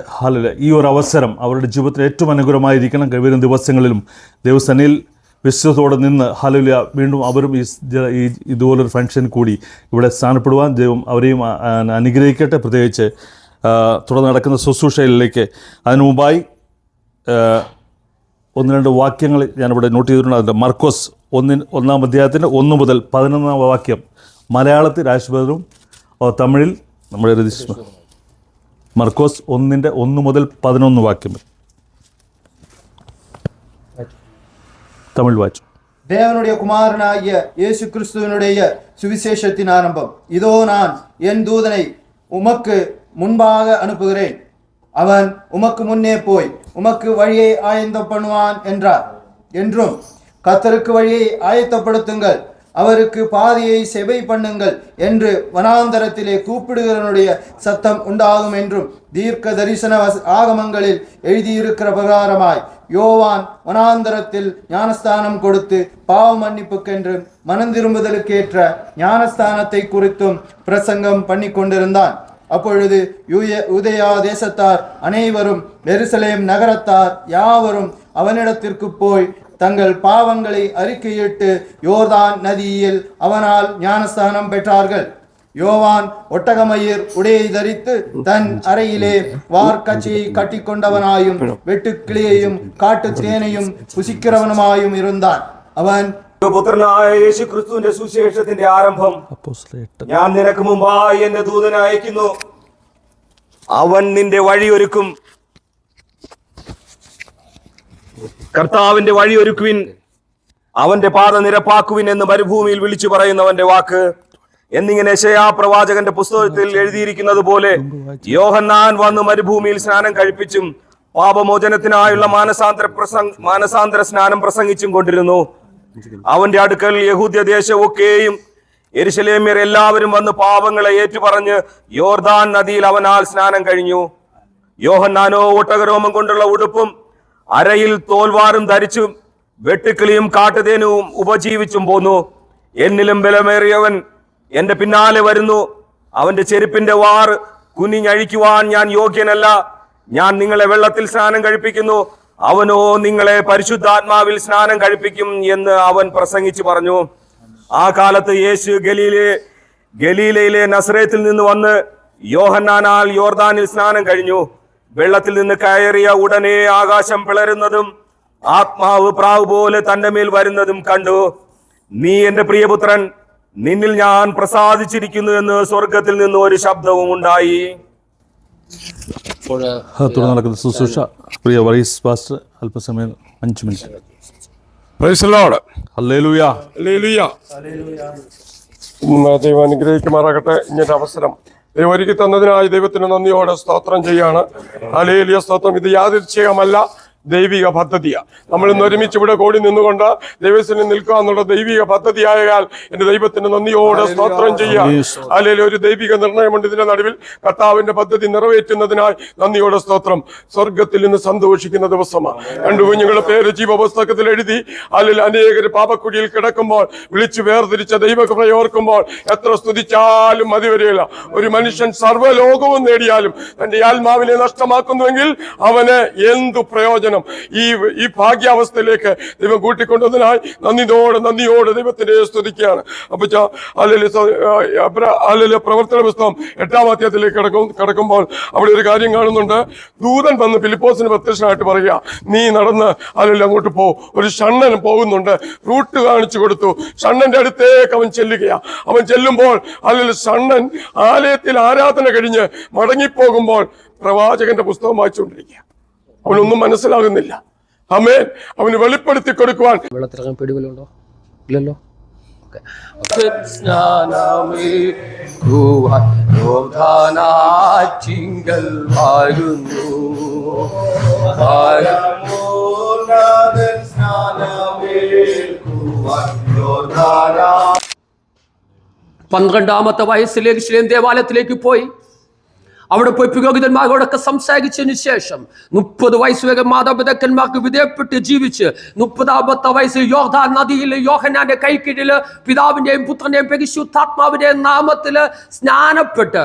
S9: ഈ ഒരു അവസരം അവരുടെ ജീവിതത്തിൽ ഏറ്റവും അനുകൂലമായിരിക്കണം. വരും ദിവസങ്ങളിലും ദൈവസേനയിൽ വിശ്വസത്തോടെ നിന്ന് ഹല്ലേലൂയ വീണ്ടും അവരും ഈ ഇതുപോലൊരു ഫംഗ്ഷൻ കൂടി ഇവിടെ സ്ഥാനപ്പെടുവാൻ ദൈവം അവരെയും അനുഗ്രഹിക്കട്ടെ. പ്രത്യേകിച്ച് തുടർന്ന് നടക്കുന്ന ശുശ്രൂഷയിലേക്ക്. അതിനു മുമ്പായി 1-2 വാക്യങ്ങൾ ഞാനിവിടെ നോട്ട് ചെയ്തിട്ടുണ്ട്. അതിൻ്റെ മർക്കോസ് 1-ാം അധ്യായത്തിൻ്റെ 1 മുതൽ 11-ാം വാക്യം മലയാളത്തിൽ രാജ്ബദറും തമിഴിൽ നമ്മുടെ രജിസ്റ്റർ. മർക്കോസ് 1-ന്റെ 1 മുതൽ 11 വാക്യം தமிழ் வாட்ச்.
S3: தேவனுடைய குமாரனாகிய இயேசு கிறிஸ்துவனுடைய சுவிசேஷத்தின் ஆரம்பம். இதோ நான் என் தூதனை உமக்கு முன்பாக அனுப்புகிறேன், அவன் உமக்கு முன்னே போய் உமக்கு வழியை ஆயத்தம் பண்ணுவான் என்றார். என்றும் கர்த்தருக்கு வழியை ஆயத்தப்படுத்துங்கள், அவருக்கு பாதையை செவை பண்ணுங்கள் என்று வனாந்தரத்திலே கூப்பிடுகிறவனுடைய சத்தம் உண்டாகும் என்றும் தீர்க்க தரிசன ஆகமங்களில் எழுதியிருக்கிற பிரகாரமாய் யோவான் வனாந்தரத்தில் ஞானஸ்தானம் கொடுத்து பாவ மன்னிப்புக்கென்று மனந்திரும்புதலுக்கேற்ற ஞானஸ்தானத்தை குறித்தும் பிரசங்கம் பண்ணி கொண்டிருந்தான். அப்பொழுது யூதேயா தேசத்தார் அனைவரும் எருசலேம் நகரத்தார் யாவரும் அவனிடத்திற்கு போய் தங்கள் பாவங்களை அறிக்கையிட்டு யோர்தான் நதியில் அவனால் ஞானஸ்தானம் பெற்றார்கள். யோவான் ஒட்டகமயிர் உடையை தரித்து தன் அறையிலே வார்க்கச்சையை கட்டி கொண்டவனாயும் வெட்டுக்கிளியையும் காட்டு தேனையும் புசிக்கிறவனுமாயும் இருந்தான். അവൻ
S8: പുത്രനായ യേശു ക്രിസ്തുവിന്റെ സുവിശേഷത്തിന്റെ ആരംഭം. ഞാൻ നിനക്ക് മുമ്പായി എന്റെ ദൂതനെ അയക്കുന്നു, അവൻ നിന്റെ വഴിയൊരുക്കും. കർത്താവിന്റെ വഴിയൊരുക്കുവിൻ, അവന്റെ പാത നിരപ്പാക്കുവിൻ എന്ന് മരുഭൂമിയിൽ വിളിച്ചു പറയുന്നവന്റെ വാക്ക് എന്നിങ്ങനെ യെശയ്യാ പ്രവാചകന്റെ പുസ്തകത്തിൽ എഴുതിയിരിക്കുന്നത് പോലെ യോഹന്നാൻ വന്ന് മരുഭൂമിയിൽ സ്നാനം കഴിപ്പിച്ചും പാപമോചനത്തിനായുള്ള മാനസാന്തര സ്നാനം പ്രസംഗിച്ചും കൊണ്ടിരുന്നു. അവന്റെ അടുക്കൽ യഹൂദ്യ ദേശമൊക്കെയും യെരുശലേമ്യർ എല്ലാവരും വന്ന് പാപങ്ങളെ ഏറ്റുപറഞ്ഞ് യോർദാൻ നദിയിൽ അവനാൽ സ്നാനം കഴിഞ്ഞു. യോഹന്നാനോ ഒട്ടകരോമം കൊണ്ടുള്ള ഉടുപ്പും അരയിൽ തോൽവാറും ധരിച്ചും വെട്ടുക്കിളിയും കാട്ടുതേനും ഉപജീവിച്ചും പോന്നു. എന്നിലും ബലമേറിയവൻ എന്റെ പിന്നാലെ വരുന്നു, അവന്റെ ചെരുപ്പിന്റെ വാർ കുനിഞ്ഞഴിക്കുവാൻ ഞാൻ യോഗ്യനല്ല. ഞാൻ നിങ്ങളെ വെള്ളത്തിൽ സ്നാനം കഴിപ്പിക്കുന്നു, അവനോ നിങ്ങളെ പരിശുദ്ധാത്മാവിൽ സ്നാനം കഴിപ്പിക്കും എന്ന് അവൻ പ്രസംഗിച്ചു പറഞ്ഞു. ആ കാലത്ത് യേശു ഗലീലയിലെ നസറേത്തിൽ നിന്ന് വന്ന് യോഹന്നാനാൽ യോർദാനിൽ സ്നാനം കഴിഞ്ഞു. വെള്ളത്തിൽ നിന്ന് കയറിയ ഉടനെ ആകാശം പിളരുന്നതും ആത്മാവ് പ്രാവ് പോലെ തന്റെ മേൽ വരുന്നതും കണ്ടു. നീ എന്റെ പ്രിയപുത്രൻ, നിന്നിൽ ഞാൻ പ്രസാദിച്ചിരിക്കുന്നു എന്ന് സ്വർഗത്തിൽ നിന്ന് ഒരു ശബ്ദവും ഉണ്ടായി.
S9: തുടർന്ന് നടക്കുന്ന ശുശ്രൂഷ പ്രിയ വറീസ് പാസ്റ്റർ അല്പസമയം 5 minute.
S10: Praise the Lord.
S9: Hallelujah.
S10: Hallelujah. ദൈവം അനുഗ്രഹിക്കുമാറാകട്ടെ. ഇങ്ങനൊരു അവസരം ദൈവം ഒരുക്കി തന്നതിനായി ദൈവത്തിന് നന്ദിയോടെ സ്തോത്രം ചെയ്യാണ്. ഹല്ലേലൂയ, സ്തോത്രം. ഇത് യാദൃച്ഛികമല്ല, ദൈവിക പദ്ധതിയാണ്. നമ്മൾ ഇന്ന് ഒരുമിച്ച് ഇവിടെ കൂടി നിന്നുകൊണ്ട് ദൈവത്തിന് നിൽക്കുക എന്നുള്ള ദൈവിക പദ്ധതിയായാൽ എന്റെ ദൈവത്തിന് നന്ദിയോടെ സ്തോത്രം ചെയ്യാം. അല്ലെങ്കിൽ ഒരു ദൈവിക നിർണയമുണ്ട് ഇതിന്റെ നടുവിൽ. കർത്താവിന്റെ പദ്ധതി നിറവേറ്റുന്നതിനായി നന്ദിയോടെ സ്തോത്രം. സ്വർഗത്തിൽ നിന്ന് സന്തോഷിക്കുന്ന ദിവസമാണ്. 2 കുഞ്ഞുങ്ങളുടെ പേര് ജീവപുസ്തകത്തിൽ എഴുതി. അല്ലെങ്കിൽ അനേകർ പാപക്കുഴിയിൽ കിടക്കുമ്പോൾ വിളിച്ചു വേർതിരിച്ച ദൈവകൃപയെ ഓർക്കുമ്പോൾ എത്ര സ്തുതിച്ചാലും മതി വരികയില്ല. ഒരു മനുഷ്യൻ സർവ്വലോകവും നേടിയാലും തന്റെ ആത്മാവിനെ നഷ്ടമാക്കുന്നുവെങ്കിൽ അവന് എന്തു പ്രയോജനം? ഈ ഭാഗ്യാവസ്ഥയിലേക്ക് ദൈവം കൂട്ടിക്കൊണ്ടതിനായി നന്ദിയോടെ ദൈവത്തിന്റെ സ്തുതിക്കുകയാണ്. അപ്പൊ പ്രവർത്തന പുസ്തകം 8-ാം അധ്യായത്തിലേക്ക് കടക്കുമ്പോൾ അവിടെ ഒരു കാര്യം കാണുന്നുണ്ട്. ദൂതൻ വന്ന് ഫിലിപ്പോസിന് പ്രത്യക്ഷനായിട്ട് പറയുക, നീ നടന്ന് അങ്ങോട്ട് പോ. ഒരു ഷണ്ണൻ പോകുന്നുണ്ട്, റൂട്ട് കാണിച്ചു കൊടുത്തു. ഷണ്ണന്റെ അടുത്തേക്ക് അവൻ ചെല്ലുകയാ. അവൻ ചെല്ലുമ്പോൾ ഷണ്ണൻ ആലയത്തിൽ ആരാധന കഴിഞ്ഞ് മടങ്ങിപ്പോകുമ്പോൾ പ്രവാചകന്റെ പുസ്തകം വായിച്ചുകൊണ്ടിരിക്കുക. അവനൊന്നും മനസ്സിലാകുന്നില്ല. ആമേൻ. അവന് വെളിപ്പെടുത്തി കൊടുക്കുവാൻ
S6: വെള്ളത്തിറങ്ങാൻ പേടിവല്ലുണ്ടോ? ഇല്ലല്ലോ. പന്ത്രണ്ടാമത്തെ വയസ്സിൽ യെരൂശലേം ദേവാലയത്തിലേക്ക് പോയി. അവിടെ പോയി പുരോഹിതന്മാരോടൊക്കെ സംസാരിച്ചതിന് ശേഷം 30 വയസ്സ് വരെ മാതാപിതാക്കന്മാർക്ക് വിധേയപ്പെട്ട് ജീവിച്ച് 30ാമത്തെ വയസ്സിൽ യോർദാൻ നദിയിൽ യോഹന്നാന്റെ കൈക്കീഴിൽ പിതാവിന്റെയും പുത്രന്റെയും പരിശുദ്ധാത്മാവിന്റെയും നാമത്തിൽ സ്നാനപ്പെട്ട്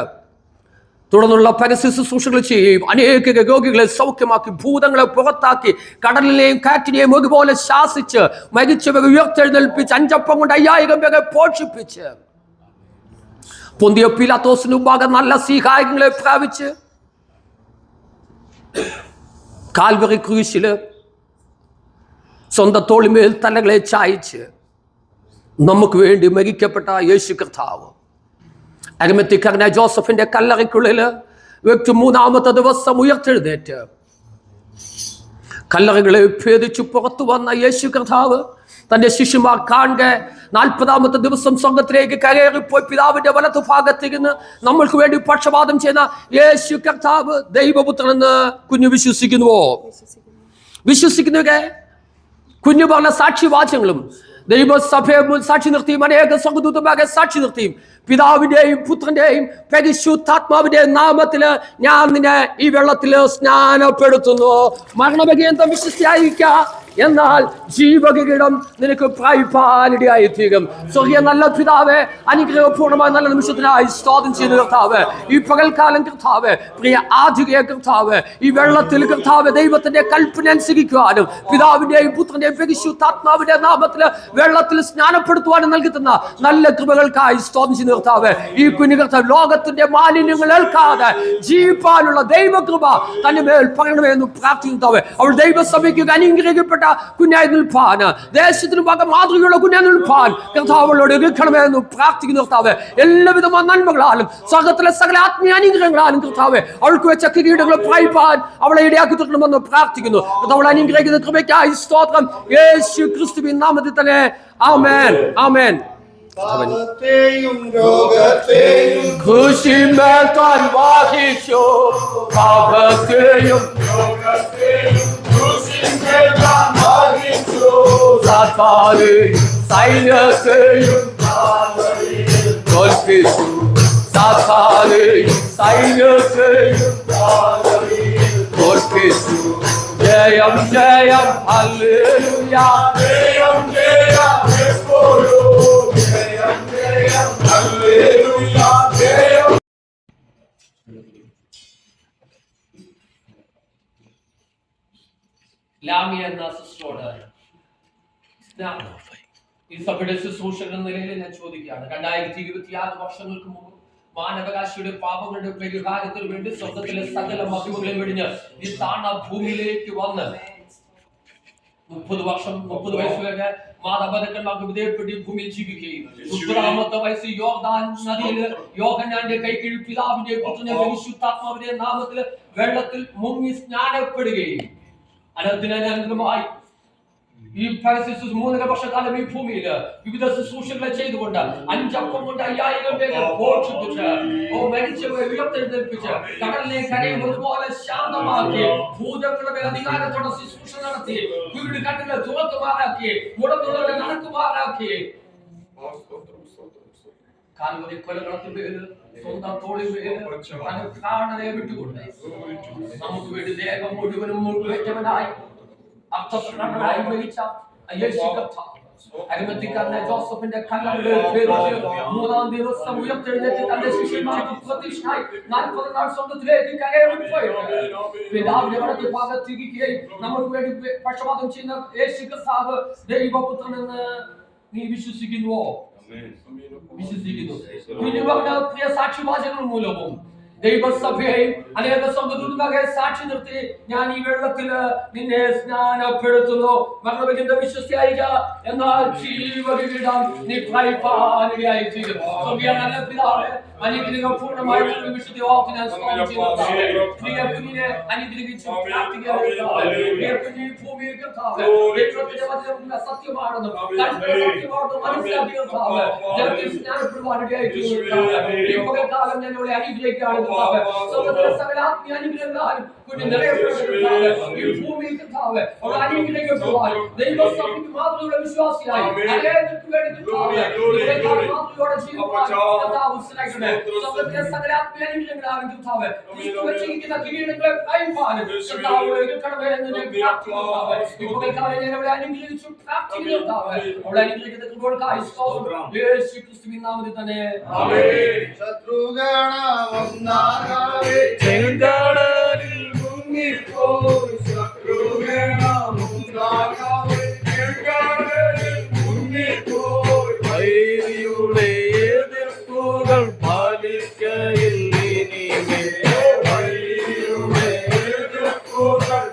S6: തുടർന്നുള്ള പരസ്യ ശുശ്രൂഷകൾ ചെയ്യുകയും അനേക രോഗികളെ സൗഖ്യമാക്കി, ഭൂതങ്ങളെ പുറത്താക്കി, കടലിനെയും കാറ്റിനെയും ഒരുപോലെ ശാസിച്ച് മരിച്ചവരെ ഉയർത്തെഴുന്നേൽപ്പിച്ച് 5 അപ്പം കൊണ്ട് 5000 പേരെ പോഷിപ്പിച്ച് പൊന്തിയ പീലാത്തോസിന് മുമ്പാകെ നല്ല സ്വീകാര്യങ്ങളെ പ്രാപിച്ച്
S11: കാൽവറി ക്രൂശില് സ്വന്തം തോളിമേൽ തലകളെ ചായച്ച് നമുക്ക് വേണ്ടി മരിക്കപ്പെട്ട യേശു കർത്താവ് അരിമത്തിക്കാരനായ ജോസഫിന്റെ കല്ലറയ്ക്കുള്ളിൽ വ്യക്തി 3-ാമത്തെ ദിവസം ഉയർത്തെഴുന്നേറ്റ് കല്ലറകളെ ഭേദിച്ചു പുറത്തു വന്ന യേശു കർത്താവ് തന്റെ ശിഷ്യന്മാർ കാണുക 40-ാമത്തെ ദിവസം സ്വർഗത്തിലേക്ക് കയറിപ്പോയി പിതാവിന്റെ വലതു ഭാഗത്തിരുന്ന് നമ്മൾക്ക് വേണ്ടി പക്ഷപാതം ചെയ്യുന്ന യേശു കർത്താവ് ദൈവപുത്രനെന്ന് കുഞ്ഞു വിശ്വസിക്കുന്നുവോ? വിശ്വസിക്കുന്നവരെ കുഞ്ഞു പറഞ്ഞ സാക്ഷിവാചകങ്ങളും ദൈവസഭയെ സാക്ഷി നിർത്തിയും അനേക സ്വർഗ്ഗദൂതന്മാരെ സാക്ഷി നിർത്തിയും പിതാവിന്റെയും പുത്രന്റെയും പരിശുദ്ധാത്മാവിന്റെയും നാമത്തില് ഞാൻ നിന്നെ ഈ വെള്ളത്തില് സ്നാനപ്പെടുത്തുന്നു. മരണപര്യന്തം വിശ്വസിയായിരിക്ക, എന്നാൽ ജീവകിരീടം നിനക്ക് പ്രാപിപ്പാനിടയായി തീരും. സ്വർഗീയ നല്ല പിതാവേ, അനുഗ്രഹപൂർണമായ നല്ല നിമിഷത്തിനായി സ്തോത്രം ചെയ്യുന്ന കർത്താവ്, ഈ പകൽക്കാലം കർത്താവ്, പ്രിയ ആധികയ കർത്താവ്, ഈ വെള്ളത്തിൽ കർത്താവ് ദൈവത്തിന്റെ കൽപ്പന അനുസരിക്കുവാനും പിതാവിന്റെയും പുത്രന്റെയും പരിശുദ്ധാത്മാവിന്റെ നാമത്തില് വെള്ളത്തിൽ സ്നാനപ്പെടുത്തുവാനും നൽകുന്ന നല്ല കൃപകൾക്കായി സ്തോത്രം ചെയ്യുന്ന കർത്താവ്, ഈ കുഞ്ഞു കർത്താവ് ലോകത്തിന്റെ മാലിന്യങ്ങൾ ഏൽക്കാതെ ജീവിപ്പാനുള്ള ദൈവകൃപ തന്നെ മേൽ പറയണമെന്ന് പ്രാർത്ഥിക്കുന്നതാവ്. അവൾ ദൈവസഭയ്ക്ക് അനുഗ്രഹിക്കപ്പെട്ട കുഞ്ഞായി നിൽപ്പാന്, ദേശത്തിന് ഭാഗം മാതൃകയുള്ള കുഞ്ഞായി നിൽപ്പാൻ കർത്താവളോട് ഇരിക്കണമെന്ന് പ്രാർത്ഥിക്കുന്ന കർത്താവ്, എല്ലാവിധമായ നന്മകളാലും സ്വർഗ്ഗത്തിലെ സകല ആത്മീയ അനുഗ്രഹങ്ങളാലും കർത്താവ് അവൾക്ക് വെച്ച കിരീടങ്ങൾ പ്രാപിപ്പാൻ അവളെ ഇടയാക്കി തീർക്കണമെന്ന് പ്രാർത്ഥിക്കുന്നു. അവൾ അനുഗ്രഹിക്കുന്ന കൃപയ്ക്കായി സ്തോത്രം, യേശു ക്രിസ്തുവിൻ നാമത്തിൽ തന്നെ. ആമേൻ, ആമേൻ.
S3: പാപത്തെയും രോഗത്തെയും
S11: ക്രൂശിന്മേൽ താൻ വഹിച്ചു, പാപത്തെയും സാത്താനെയും സൈന്യത്തെയും തോൽപ്പിച്ചു, സാത്താനെയും സൈന്യത്തെയും തോൽപ്പിച്ചു. ജയം ജയം ഹല്ലേലൂയ, ജയം ജയം എപ്പോഴും ജയം ജയം ഹല്ലേലൂയ, ജയം. ലാമിയ എന്ന സിസ്റ്ററോട് ഈ സഭയുടെ ശുശ്രൂഷകൻ എന്ന നിലയിൽ ഞാൻ ചോദിക്കുകയാണ്. 2026 വർഷങ്ങൾക്ക് മുമ്പ് മാനവകാശിയുടെ പാപങ്ങളുടെ പരിഹാരത്തിന് വേണ്ടി സ്വർഗത്തിലെ സകല മഹിമകളെ വെടിഞ്ഞ് ഈ താണ ഭൂമിയിലേക്ക് വന്ന് 30 വയസ്സ് വരെ മാതാപിതാക്കന്മാർക്ക് വിധേയപ്പെട്ട് ഈ ഭൂമിയിൽ ജീവിക്കുകയും 30-ാമത്തെ വയസ്സിൽ യോർദാൻ നദിയിൽ യോഹന്നാന്റെ കൈക്കീഴിൽ പിതാവിന്റെ പുത്രന്റെ പരിശുദ്ധാത്മാവിന്റെ നാമത്തിൽ വെള്ളത്തിൽ മുങ്ങി സ്നാനപ്പെടുകയും അനന്തരമായി ഈ 3 വർഷക്കാലം ഈ ഭൂമിയിൽ വിവിധ ശുശ്രൂഷകളെ ചെയ്തുകൊണ്ട് 5 അപ്പം കൊണ്ട് 5000 പേരെ പോഷിപ്പിച്ച് മരിച്ചവരെ ഉയർത്തെഴുന്നേൽപ്പിച്ച് കടലിനെ കരയുന്നതുപോലെ ശാന്തമാക്കി ഭൂതങ്ങളുടെ അധികാരത്തോടെ ശുശ്രൂഷ നടത്തി കുരുടി കണ്ണിലെ തുറക്കുമാറാക്കി മുടങ്ങുന്നവരെ നടക്കുമാറാക്കി കാൽവരി കൊലകളത്തിന്മേൽ സ്വന്തം തോളിന്മേൽ പ്രാണനെ വിട്ടുകൊണ്ട് നമുക്ക് വേണ്ടി ദേഹം മുഴുവനും മുഴുവനായി അർത്ഥപ്രകടനായി മരിച്ച യേശു കർത്താവ് അരിമത്തിക്കാരനായ ജോസഫിന്റെ കല്ലറകളിൽ ഭേദിച്ച് 3-ാം ദിവസം ഉയർത്തെഴുന്നേറ്റ് തന്റെ ശിഷ്യന്മാർക്ക് പ്രത്യക്ഷനായി 40 നാൾ സ്വർഗ്ഗത്തിലേക്ക് കയറിപ്പോയിട്ട് പിതാവിന്റെ വലതു ഭാഗത്തിരിക്കുകയും നമുക്ക് വേണ്ടി പക്ഷപാതം ചെയ്യുന്ന യേശു കർത്താവ് ദൈവപുത്രനെന്ന് നീ വിശ്വസിക്കുന്നുവോ? വിശ്വസിക്കുന്നു. പ്രിയ സാക്ഷിവാചകങ്ങൾ മൂലവും ദൈവസഭയെയും അനേക സ്വർഗ്ഗദൂതന്മാരെ സാക്ഷി നിർത്തി ഞാൻ ഈ വെള്ളത്തില് നിന്നെ സ്നാനപ്പെടുത്തുന്നു. മരണപര്യന്ത വിശ്വസിയായില്ല, എന്നാൽ ജീവകിരീടം നീ പ്രാപിപ്പാനിടയായി തീരും. സ്വർഗ്ഗീയ നല്ല പിതാവേ, അനുഗ്രഹപൂർണ്ണമായ വിശുദ്ധ ഓർത്ത് ഞാൻ സ്തോത്രം ചെയ്യുന്നു. പ്രിയ കുഞ്ഞിനെ അനുഗ്രഹിച്ചു ഭൂമിയിൽ കർത്താവ് ദൈവത്തിന്റെ വചനം സത്യമാണെന്നും സത്യമാണെന്നും മനസ്സിലാക്കിയ കർത്താവ് ജനത്തിൽ സ്നാനപ്പെടുവാനിടയായി തീരും. ഈ പകൽക്കാലം ഞാൻ ഇവിടെ അനുഗ്രഹിക്കുകയാണ്. സ്വർഗ്ഗത്തിലെ സകല ആത്മീയ അനുഗ്രഹങ്ങളാലും കുഞ്ഞ് നിറയപ്പെടുന്ന ഈ ഭൂമിയിൽ കർത്താവ് അവിടെ അനുഗ്രഹിക്കപ്പെടുവാൻ ദൈവസഭയ്ക്ക് മാത്രമുള്ള വിശ്വാസിയായി അനേകർക്ക് വേണ്ടി മാതൃകയോടെ ജീവിക്കാൻ കർത്താവ് സഹായിക്കണമേ. സ്വർഗ്ഗത്തിലെ സകല ആത്മീയ അനുഗ്രഹങ്ങളാലും കർത്താവ് ക്രിസ്തു വെച്ചിരിക്കുന്ന കിരീടങ്ങളെ പ്രാപിപ്പാനും കർത്താവ് ഒരുക്കണമേ എന്ന് ഞാൻ പ്രാർത്ഥിക്കുന്നു. ഈ പകൽക്കാലം ഞാൻ അവിടെ അനുഗ്രഹിച്ചു പ്രാർത്ഥിക്കുന്നു കർത്താവ് അവിടെ അനുഗ്രഹിക്കുന്ന കൃപകൾക്കായി സ്തോത്രം. യേശു ക്രിസ്തുവിൻ നാമത്തിൽ തന്നെ ആമേൻ.
S3: ശത്രുഗണമൊന്നാകവേ ചെങ്കടലിൽ മുങ്ങിപ്പോയി, ശത്രുഗണമൊന്നാകവേ ചെങ്കടലിൽ മുങ്ങിപ്പോയി, വൈരിയുടെ എതിർപ്പുകൾ ഫലിക്കയില്ല ഇനിമേൽ, വൈരിയുടെ എതിർപ്പുകൾ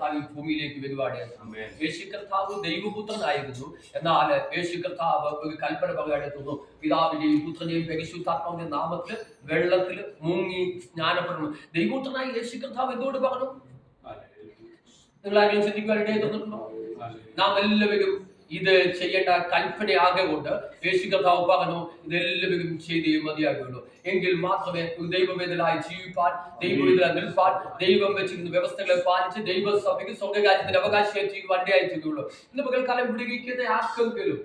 S11: കർത്താവ് ഈ ഭൂമിയിലേക്ക് വരുവാണ്. യേശു കർത്താവ് ദൈവപുത്രനായിരുന്നു. എന്നാൽ യേശു കർത്താവ് ഒരു കൽപ്പന പറയാനെത്തുന്നു. പിതാവിന്റെയും പുത്രന്റെയും പരിശുദ്ധാത്മാവിന്റെ നാമത്തിൽ വെള്ളത്തിൽ മുങ്ങി സ്നാനപ്പെടണം. ദൈവപുത്രനായി യേശു കർത്താവ് എന്തുകൊണ്ട് പറഞ്ഞു? നിങ്ങൾ ആരെയും ചിന്തിക്കുവാനിടയിൽ തന്നിട്ടുണ്ടോ? നാം എല്ലാവരും ഇത് ചെയ്യേണ്ട കൽപ്പനയാകെ കൊണ്ട് യേശു കർത്താവ് പറഞ്ഞു ഇതെല്ലാവരും ചെയ്തേ മതിയാകുള്ളൂ. എങ്കിൽ മാത്രമേ ഒരു ദൈവവേദനായി ജീവിപ്പാൻ, ദൈവവേദന നിൽപ്പാൻ, ദൈവം വെച്ചിരുന്ന വ്യവസ്ഥകളെ പാലിച്ച് ദൈവസഭയ്ക്ക് സ്വർഗ്ഗരാജ്യത്തിന് അവകാശിയായി ചെയ്യുവാൻ ഇടയായിട്ടുള്ളൂ. ഇന്ന് പകൽക്കാലം വിടുവിക്കുന്ന ആർക്കെങ്കിലും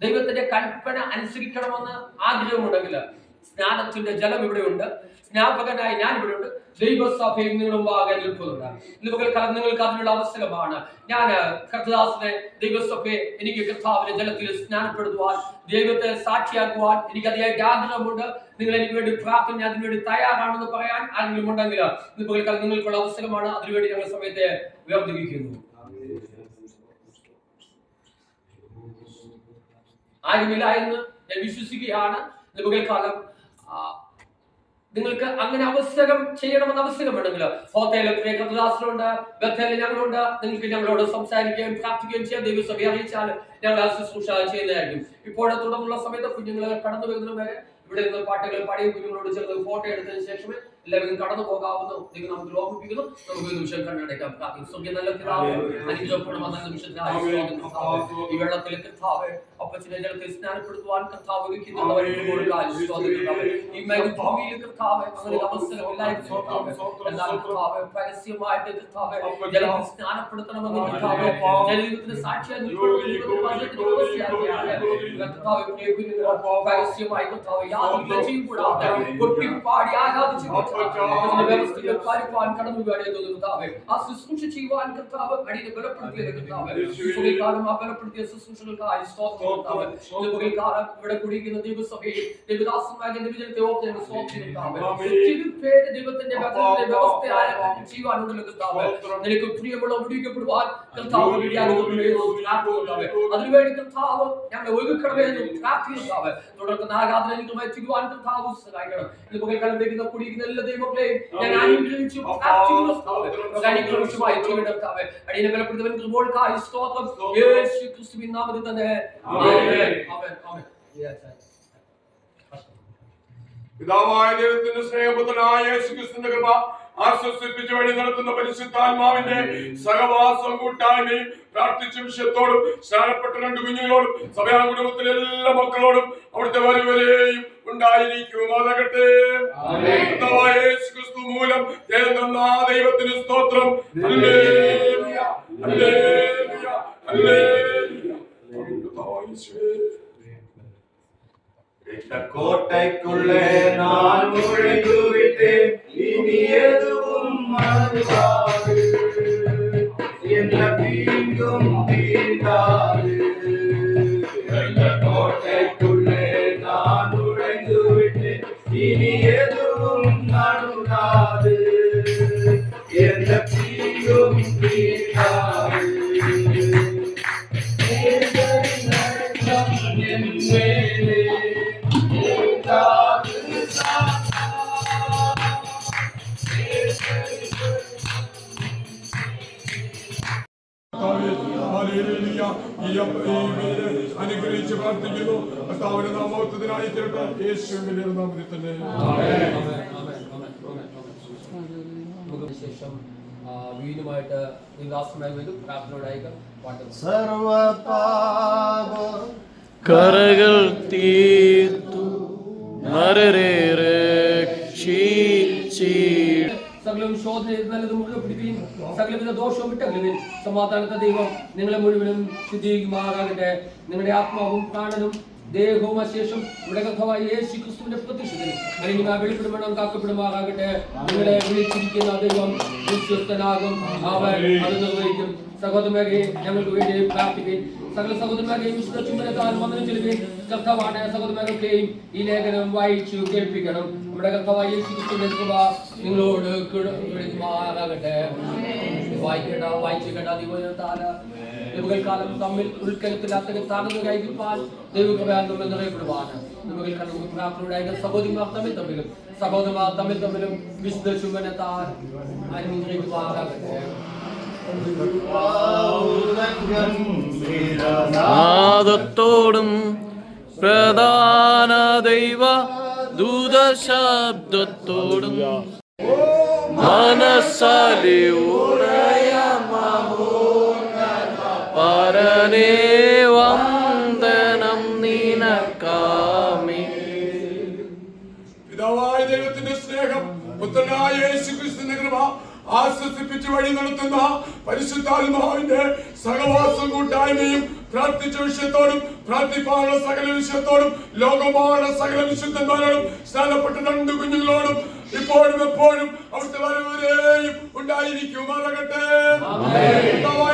S11: ദൈവത്തിന്റെ കൽപ്പന അനുസരിക്കണമെന്ന് ആഗ്രഹമുണ്ടെങ്കിൽ സ്നാനത്തിന്റെ ജലം ഇവിടെയുണ്ട്, സ്നാപകനായി ഞാൻ ഇവിടെയുണ്ട്, ദൈവസഭയിൽ നിങ്ങളുടെ മുമ്പാകെ നിൽക്കുന്നുണ്ട്. ഇന്ന് പകൽക്കാലം നിങ്ങൾക്ക് അതിനുള്ള അവസരമാണ്. ഞാൻ കർത്തദാസനെ ദൈവസഭയെ എനിക്ക് കർത്താവിന്റെ ജലത്തിൽ സ്നാനപ്പെടുത്തുവാൻ, ദൈവത്തെ സാക്ഷിയാക്കുവാൻ എനിക്ക് അതിയായിട്ട് ആഗ്രഹമുണ്ട്. നിങ്ങൾ എനിക്ക് വേണ്ടി പ്രാർത്ഥന, ഞാൻ അതിനുവേണ്ടി തയ്യാറാണെന്ന് പറയാൻ ആരെങ്കിലും ഉണ്ടെങ്കിൽ ഇന്ന് പകൽക്കാലം നിങ്ങൾക്കുള്ള അവസരമാണ്. അതിനുവേണ്ടി ഞങ്ങൾ സമയത്തെ വേർതിരിക്കുന്നു. ആരുമില്ല എന്ന് ഞാൻ വിശ്വസിക്കുകയാണ്. ഇന്ന് പകൽക്കാലം നിങ്ങൾക്ക് അങ്ങനെ അവസരം ചെയ്യണമെന്ന് അവസരമുണ്ടെങ്കിൽ ഹോട്ടലിൽ കർത്തദാസനുണ്ട്, ബത്തേലിൽ ഞങ്ങളുണ്ട്. നിങ്ങൾക്ക് ഞങ്ങളോട് സംസാരിക്കുകയും പ്രാർത്ഥിക്കുകയും ചെയ്യാൻ ദൈവസഭ അറിയിച്ചാൽ ഞങ്ങൾ ആ ശുശ്രൂഷ ചെയ്യുന്നതായിരിക്കും. ഇപ്പോൾ തുടർന്നുള്ള സമയത്ത് കുഞ്ഞുങ്ങൾ കടന്നു വരുന്നതിന് വരെ ഇവിടെ നിന്ന് പാട്ടുകൾ പാടിയും കുഞ്ഞുങ്ങളോട് ചേർന്ന് ഫോട്ടോ എടുത്തതിന് ശേഷമേ എല്ലാവരും കടന്നു പോകാവുന്ന ദൈവം നമുക്ക് ഓർമ്മിപ്പിക്കുന്നു. നമുക്ക് നിമിഷം കണ്ണടയ്ക്കാം. പ്രാർത്ഥിക്കും. നല്ല പിതാവേ, അനുഗ്രഹപ്പെടുന്ന നിമിഷത്തിനായി ഈ വെള്ളത്തിൽ കർത്താവേ അപ്പച്ചനെ ജലത്തിൽ സ്നാനപ്പെടുത്തുവാൻ കർത്താവ് ഒരുക്കിയിട്ടുള്ളവരെ ഈ മരുഭൂമിയിൽ കർത്താവേ അങ്ങനെ അവസരമില്ലായിരുന്നു. എന്നാൽ കർത്താവേ പരസ്യമായിട്ട് കർത്താവേ ജലത്തിൽ സ്നാനപ്പെടുത്തണമെന്ന് കർത്താവേ ജലത്തിന് സാക്ഷിയായി പരസ്യമായി കർത്താവ് യാതൊരു ലജ്ജയും കൂടാതെ കൊട്ടിപ്പാടി ആരാധിച്ചു വ്യവസ്ഥകൾ പാലിപ്പാൻ കടന്നു കർത്താവേ ആ ശുശ്രൂഷ ചെയ്യുവാൻ കർത്താവ് അടിയെ ബലപ്പെടുത്തിയത് കർത്താവ് ആ ബലപ്പെടുത്തിയ ശുശ്രൂഷകൾക്കായി ഇവിടെ കുടിക്കുന്ന ദൈവസഭയിൽ ദൈവദാസന്മാരുടെ വിജയത്തെ ഓർത്ത് ദൈവത്തിന്റെ വ്യവസ്ഥയായ ചെയ്യുവാനുണ്ടല്ലോ കർത്താവ്. നിനക്ക് പ്രിയമുള്ള വിടിക്കപ്പെടുവാൻ കർത്താവ് അതിനുവേണ്ടി കർത്താവ് ഞങ്ങളെ ഒരുക്കണമെന്ന് പ്രാർത്ഥിക്കാവ്. തുടർന്ന് ആരാധന ചെയ്യുവാൻ കർത്താവ് സഹായിക്കണം. ഇത് പകൽക്കാലത്തേക്ക് കുടിക്കുന്ന എല്ലാ ദൈവങ്ങളെയും ഞാൻ അനുഗ്രഹിച്ചു അനുഗ്രഹിച്ചുമായി ചെയ്യണേ. അടിയനെ ബലപ്പെടുത്തവൻ കൃപോൾക്കായി സ്തോത്രം. യേശു ക്രിസ്തുവിൻ നാമത്തിൽ തന്നെ
S10: പിതാവായ ദൈവത്തിന്റെ സ്നേഹപുത്രനായ യേശുക്രിസ്തുവിന്റെ കൃപ, ആശ്വസിപ്പിച്ച് വഴി നടത്തുന്ന പരിശുദ്ധാത്മാവിന്റെ സഹവാസം കൂട്ടായ്മയും പ്രാർത്ഥിച്ച വിഷയത്തോടും സ്നാനപ്പെട്ട രണ്ട് കുഞ്ഞുങ്ങളോടും സഭയാ കുടുംബത്തിലെ എല്ലാ മക്കളോടും അവിടുത്തെ വരെയും ഉണ്ടായിരിക്കുമാകട്ടെ. യേശുക്രിസ്തു മൂലം ദൈവത്തിന് സ്തോത്രം. Hallelujah, hallelujah, hallelujah.
S3: கோட்டைக்குள்ளே நான் நுழைந்து விட்டேன், இனி எதுவும் மறவாது, எந்த தீங்கும் தீண்டாது. கோட்டைக்குள்ளே நான் நுழைந்து விட்டேன், இனி எதுவும் நடுங்காது, எந்த தீங்கும் தீண்டாது.
S10: അനുഗ്രഹിച്ച് പ്രാർത്ഥിക്കുന്നു. കർത്താവിന്റെ നാമത്തിനായി തീരട്ടെ. യേശുവിന്റെ നാമത്തിൽ തന്നെ.
S11: ശേഷം വീണ്ടുമായിട്ട് ദാസന്മാർ വരും. പ്രാർത്ഥനയോടായിരിക്കും പാട്ട്.
S3: സർവപാപ കരകൾ തീർത്തു നരരെ രക്ഷിച്ചിടും.
S11: സകലവും ശോധനയിൽ നല്ലതും പിടിപ്പിക്കും, സകലവിധ ദോഷവും വിട്ടകലുവിൻ. സമാധാനത്തെ ദൈവം നിങ്ങളെ മുഴുവനും ശുദ്ധീകരിക്കുമാറാകട്ടെ. നിങ്ങളുടെ ആത്മാവും പ്രാണനും ദേഹവും അശേഷം ഇവിടെ കർത്താവായ യേശു ക്രിസ്തുവിന്റെ പ്രത്യക്ഷത്തിൽ അല്ലെങ്കിൽ വെളിപ്പെടുമെണ്ണം കാക്കപ്പെടുമാറാകട്ടെ. നിങ്ങളെ വിളിച്ചിരിക്കുന്ന ദൈവം വിശ്വസ്തനാകും, അവൻ അത് നിർവഹിക്കും. സഹോദരന്മാരെ ഞങ്ങൾക്ക് വേണ്ടി പ്രാർത്ഥിക്കുകയും സകല സഹോദരന്മാരെയും വിശുദ്ധ ചുമതലക്കാർ വന്ദനം ചെലുത്തുകയും കർത്താവാണ് സഹോദരന്മാരൊക്കെയും ഈ ലേഖനം വായിച്ചു കേൾപ്പിക്കണം. നമ്മുടെ കർത്താവായ യേശു ക്രിസ്തുവിന്റെ കൃപ നിങ്ങളോട് വായിച്ചു കേട്ട ദൈവത്താല ദൈവകാലം തമ്മിൽ ഉൾക്കരുത്തില്ലാത്ത താഴ്ന്നു കൈകിപ്പാൽ ദൈവകൃപയാൽ നമ്മൾ നിറയപ്പെടുവാണ്. നമുക്ക് പ്രാർത്ഥനയുടെ സഹോദരിമാർ തമ്മിൽ തമ്മിലും വിശുദ്ധ ചുമനത്താൽ അനുഗ്രഹിക്കുമാറാകട്ടെ.
S12: നാദത്തോടും പ്രധാന ദൈവ ദൂതശബ്ദത്തോടും മനസ്സാലെ ഉടയ പരനേ വന്ദനം നിനക്കാമേ.
S10: പിതാവായ ദൈവത്തിന്റെ സ്നേഹം, പുത്രനായ യേശുക്രിസ്തുവിന്റെ കൃപ, ആശ്വസിപ്പിച്ച് വഴി നടത്തുന്ന പരിശുദ്ധാത്മാവിന്റെ സഹവാസം കൂട്ടായ്മയും പ്രാർത്ഥിച്ച വിഷയത്തോടും പ്രാർത്ഥിപ്പാനുള്ള സകല വിഷയത്തോടും ലോകമാരുടെ സകല വിശുദ്ധന്മാരോടും സ്ഥാനപ്പെട്ട 2 കുഞ്ഞുങ്ങളോടും ഇപ്പോഴും എപ്പോഴും അവിടുത്തെ വരവരെയും ഉണ്ടായിരിക്കുമാറാകട്ടെ.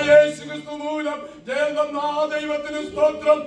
S10: യേശുക്രിസ്തു മൂലം ജയം തന്ന ദൈവത്തിന് സ്തോത്രം.